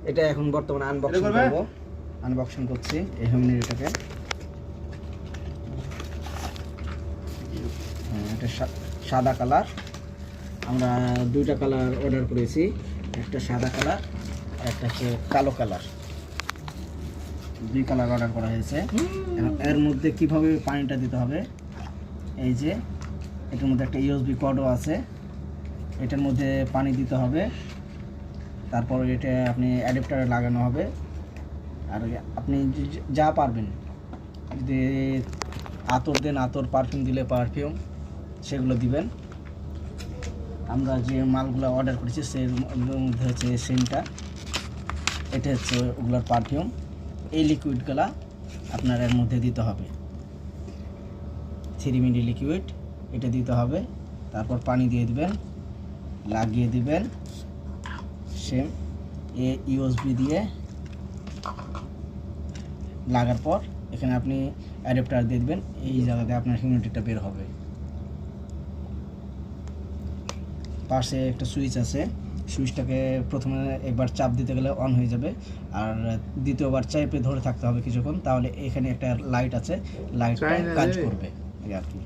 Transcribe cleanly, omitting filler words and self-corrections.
এটা এখন বর্তমানে আনবক্সিং করব। আনবক্সিং করছি এই হিউমিডিটাকে। এটা সাদা কালার। আমরা দুইটা কালার অর্ডার করেছি, একটা সাদা কালার আর একটা হচ্ছে কালো কালার। দুই কালার অর্ডার করা হয়েছে। এর মধ্যে কিভাবে পানিটা দিতে হবে, এই যে এটার মধ্যে একটা ইউএসবি কর্ডও আছে, এটার মধ্যে পানি দিতে হবে। তারপর এটা আপনি অ্যাডাপ্টারে লাগানো হবে। আর আপনি যা পারবেন, যদি আতর দেন আতর, পারফিউম দিলে পারফিউম, সেগুলো দিবেন। আমরা যে মালগুলো অর্ডার করেছি সেই মধ্যে হচ্ছে সেন্টটা, এটা হচ্ছে ওগুলোর পারফিউম। এই লিকুইডগুলা আপনার এর মধ্যে দিতে হবে, 3 মিলি লিকুইড এটা দিতে হবে। তারপর পানি দিয়ে দিবেন, লাগিয়ে দিবেন। সেম ইউএসবি দিয়ে লাগার পর এখানে আপনি অ্যাডাপ্টার দিয়ে দিবেন। এই জায়গাতে আপনার হিউমিডিটিটা বের হবে। পাশে একটা সুইচ আছে, সুইচটাকে প্রথমে একবার চাপ দিতে গেলে অন হয়ে যাবে, আর দ্বিতীয়বার চাপে ধরে থাকতে হবে কিছুক্ষণ, তাহলে এখানে একটা লাইট আছে, লাইটটা কাজ করবে এই আর কি।